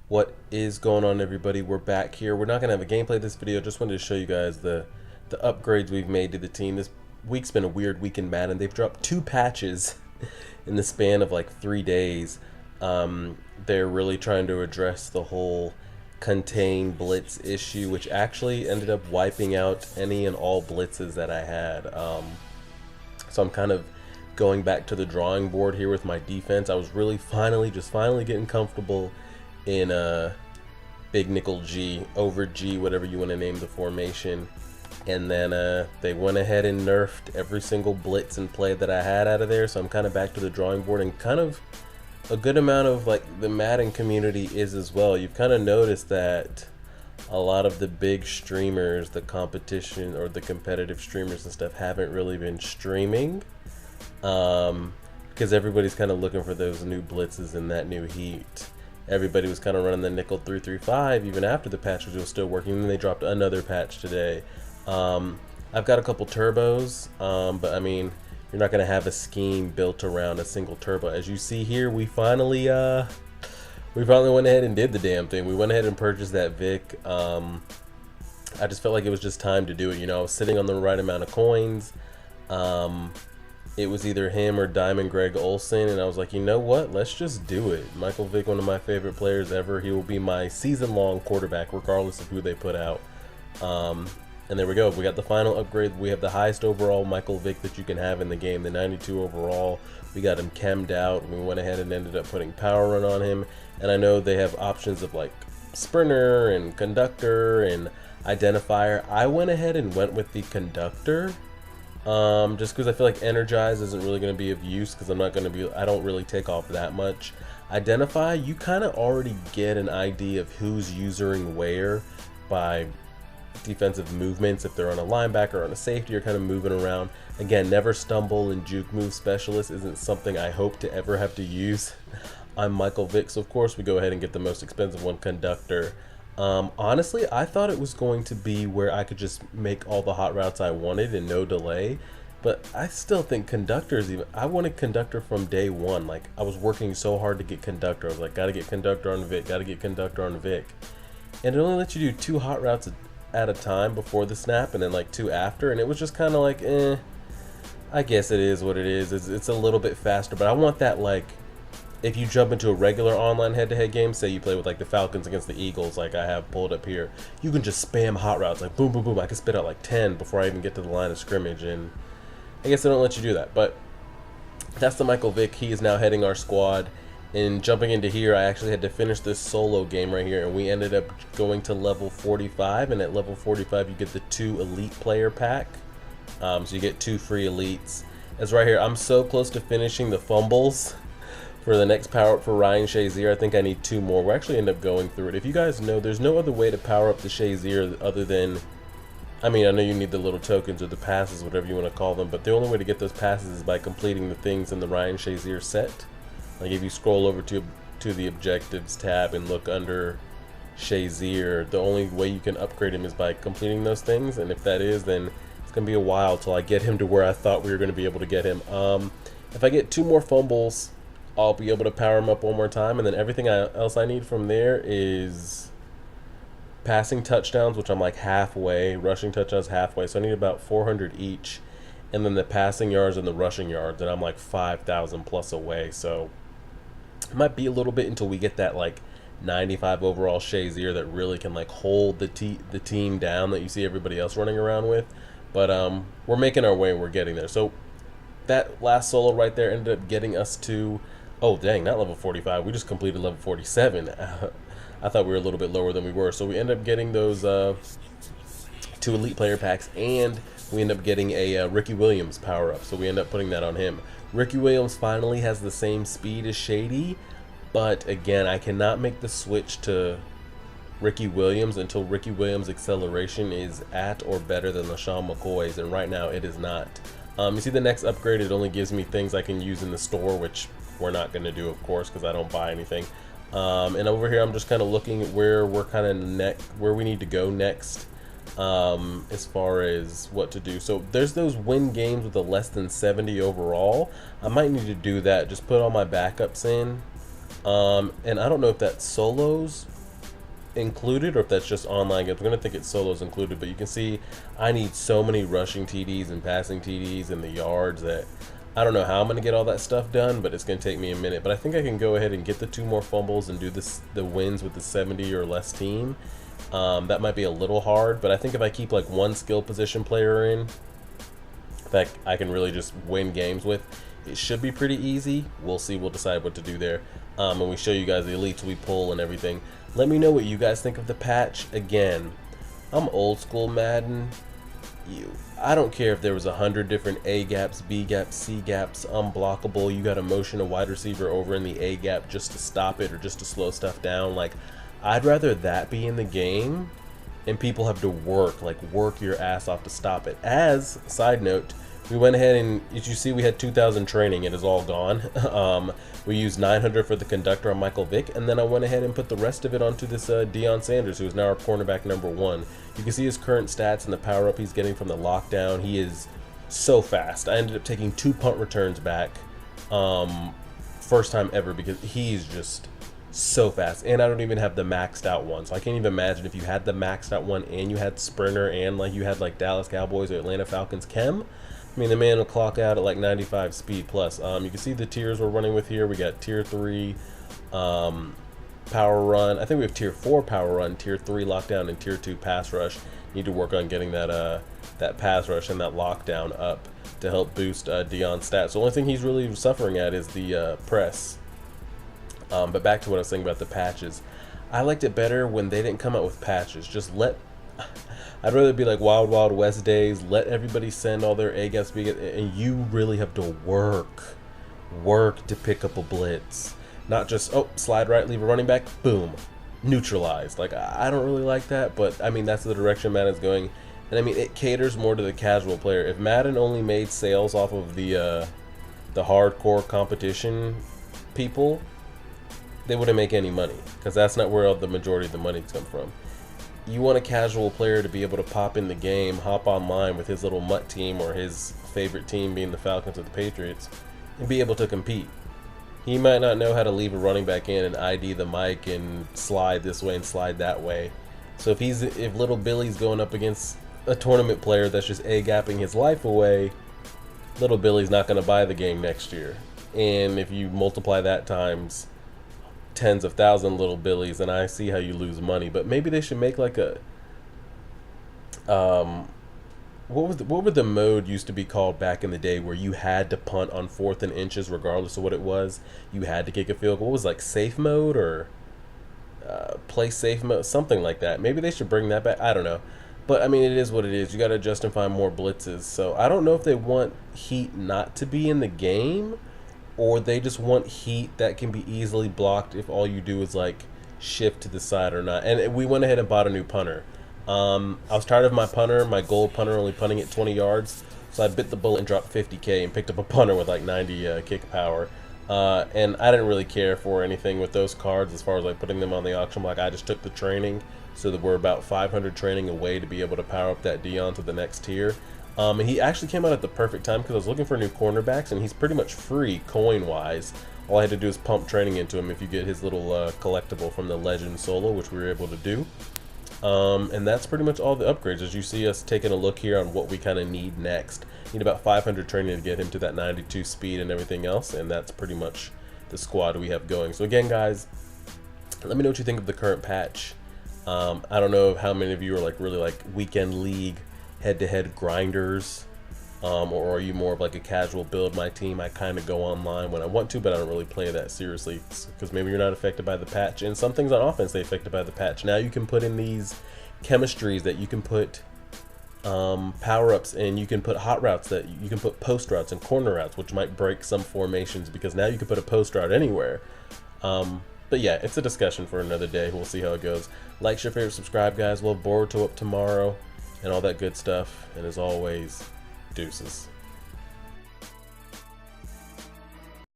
What is going on, everybody? We're back here. We're not gonna have a gameplay this video. Just wanted to show you guys the upgrades we've made to the team. This week's been a weird week in Madden. They've dropped 2 patches in the span of like 3 days. They're really trying to address the whole contain blitz issue, which actually ended up wiping out any and all blitzes that I had. So I'm kind of going back to the drawing board here with my defense. I was really finally getting comfortable in big nickel G, over G, whatever you want to name the formation. And then they went ahead and nerfed every single blitz and play that I had out of there. So I'm kind of back to the drawing board, and kind of a good amount of like the Madden community is as well. You've kind of noticed that a lot of the big streamers, the competition or the competitive streamers and stuff, haven't really been streaming because everybody's kind of looking for those new blitzes and that new heat. Everybody was kind of running the nickel 335 even after the patch was still working, and then they dropped another patch today. I've got a couple turbos, but I mean, you're not going to have a scheme built around a single turbo. As you see here, we finally went ahead and did the damn thing. We went ahead and purchased that VICK. I just felt like it was just time to do it. You know, I was sitting on the right amount of coins. It was either him or Diamond Greg Olsen, and I was like, you know what? Let's just do it. Michael Vick, one of my favorite players ever. He will be my season-long quarterback, regardless of who they put out. And there we go. We got the final upgrade. We have the highest overall Michael Vick that you can have in the game, the 92 overall. We got him chemmed out. We went ahead and ended up putting Power Run on him. And I know they have options of like Sprinter and Conductor and Identifier. I went ahead and went with the Conductor. Just because I feel like Energize isn't really going to be of use, because I don't really take off that much. Identify, you kind of already get an idea of who's using where by defensive movements. If they're on a linebacker or on a safety, you're kind of moving around. Again, never stumble and juke move specialist isn't something I hope to ever have to use. I'm Michael Vick, so of course we go ahead and get the most expensive one, Conductor. Honestly, I thought it was going to be where I could just make all the hot routes I wanted and no delay, but I still think Conductor is I wanted Conductor from day one. Like, I was working so hard to get Conductor. I was like, gotta get Conductor on Vic, gotta get Conductor on Vic. And it only lets you do 2 hot routes at a time before the snap, and then like 2 after, and it was just kind of like, I guess it is what it is. It's a little bit faster, but I want that, like, if you jump into a regular online head-to-head game, say you play with like the Falcons against the Eagles, like I have pulled up here, you can just spam hot routes, like boom, boom, boom. I can spit out like 10 before I even get to the line of scrimmage, and I guess they don't let you do that. But that's the Michael Vick. He is now heading our squad. And jumping into here, I actually had to finish this solo game right here, and we ended up going to level 45, and at level 45 you get the 2 elite player pack. So you get 2 free elites. As right here, I'm so close to finishing the fumbles for the next power up for Ryan Shazier. I think I need 2 more. We'll actually end up going through it. If you guys know, there's no other way to power up the Shazier other than, I mean, I know you need the little tokens or the passes, whatever you want to call them, but the only way to get those passes is by completing the things in the Ryan Shazier set. Like if you scroll over to the objectives tab and look under Shazier, the only way you can upgrade him is by completing those things, and if that is, then it's gonna be a while till I get him to where I thought we were gonna be able to get him. If I get 2 more fumbles, I'll be able to power him up 1 more time, and then everything else I need from there is passing touchdowns, which I'm like halfway, rushing touchdowns halfway, so I need about 400 each, and then the passing yards and the rushing yards, and I'm like 5,000 plus away. So it might be a little bit until we get that like 95 overall Shazier that really can like hold the team down that you see everybody else running around with. But we're making our way and we're getting there. So that last solo right there ended up getting us to, oh dang, not level 45, we just completed level 47. I thought we were a little bit lower than we were. So we ended up getting those 2 elite player packs, and we end up getting a Ricky Williams power up, so we end up putting that on him. Ricky Williams finally has the same speed as Shady, but again, I cannot make the switch to Ricky Williams until Ricky Williams' acceleration is at or better than LaShawn McCoy's, and right now it is not. You see the next upgrade, it only gives me things I can use in the store, which we're not going to do, of course, because I don't buy anything. And over here, I'm just kind of looking at where we're where we need to go next. As far as what to do. So there's those win games with a less than 70 overall. I might need to do that, just put all my backups in. And I don't know if that's solos included or if that's just online games. I'm going to think it's solos included, but you can see I need so many rushing TDs and passing TDs and the yards that I don't know how I'm going to get all that stuff done, but it's going to take me a minute. But I think I can go ahead and get the 2 more fumbles and do the wins with the 70 or less team. That might be a little hard, but I think if I keep like 1 skill position player in that I can really just win games with, it should be pretty easy. We'll see. We'll decide what to do there. And we show you guys the elites we pull and everything. Let me know what you guys think of the patch. Again, I'm old school Madden. I don't care if there was 100 different A gaps, B gaps, C gaps, unblockable. You got to motion a wide receiver over in the A gap just to stop it or just to slow stuff down. Like, I'd rather that be in the game and people have to work your ass off to stop it. As a side note, we went ahead and, as you see, we had 2,000 training. It is all gone. We used 900 for the conductor on Michael Vick, and then I went ahead and put the rest of it onto this Deion Sanders, who is now our cornerback #1. You can see his current stats and the power up he's getting from the lockdown. He is so fast. I ended up taking 2 punt returns back, first time ever, because he's just so fast. And I don't even have the maxed out one, so I can't even imagine if you had the maxed out one and you had sprinter and like you had like Dallas Cowboys or Atlanta Falcons chem. I mean, the man will clock out at like 95 speed plus. You can see the tiers we're running with here. We got tier 3 power run. I think we have tier 4 power run, tier 3 lockdown, and tier 2 pass rush. Need to work on getting that that pass rush and that lockdown up to help boost Deion's stats. The only thing he's really suffering at is the press. But back to what I was saying about the patches. I liked it better when they didn't come out with patches. Just let... I'd rather be like Wild Wild West days. Let everybody send all their A gaps, and you really have to work to pick up a blitz. Not just, oh, slide right, leave a running back, boom, neutralized. Like, I don't really like that, but I mean, that's the direction Madden's going. And I mean, it caters more to the casual player. If Madden only made sales off of the hardcore competition people, they wouldn't make any money, because that's not where the majority of the money comes from. You want a casual player to be able to pop in the game, hop online with his little mutt team or his favorite team being the Falcons or the Patriots, and be able to compete. He might not know how to leave a running back in and ID the mic and slide this way and slide that way. So if little Billy's going up against a tournament player that's just A-gapping his life away, little Billy's not going to buy the game next year. And if you multiply that times tens of thousand little Billies, and I see how you lose money. But maybe they should make like a what would the mode used to be called back in the day, where you had to punt on 4th and inches regardless of what it was? You had to kick a field goal. What was it, like safe mode or play safe mode, something like that? Maybe they should bring that back. I don't know, but I mean, it is what it is. You got to adjust and find more blitzes. So I don't know if they want heat not to be in the game, or they just want heat that can be easily blocked if all you do is like shift to the side or not. And we went ahead and bought a new punter. I was tired of my gold punter only punting at 20 yards. So I bit the bullet and dropped 50K and picked up a punter with like 90 kick power. And I didn't really care for anything with those cards as far as like putting them on the auction block. I just took the training, so that we're about 500 training away to be able to power up that Deion to the next tier. And he actually came out at the perfect time, because I was looking for new cornerbacks, and he's pretty much free coin-wise. All I had to do is pump training into him if you get his little collectible from the Legend Solo, which we were able to do. And that's pretty much all the upgrades. As you see us taking a look here on what we kind of need next. Need about 500 training to get him to that 92 speed and everything else, and that's pretty much the squad we have going. So again, guys, let me know what you think of the current patch. I don't know how many of you are like really like weekend league head-to-head grinders, or are you more of like a casual build my team? I kind of go online when I want to, but I don't really play that seriously, because maybe you're not affected by the patch, and some things on offense they affected by the patch. Now you can put in these chemistries that you can put power-ups, and you can put hot routes, that you can put post routes and corner routes, which might break some formations, because now you can put a post route anywhere. But yeah, it's a discussion for another day. We'll see how it goes. Like, share, favorite, subscribe, guys. We'll have Boruto up tomorrow and all that good stuff. And as always, deuces.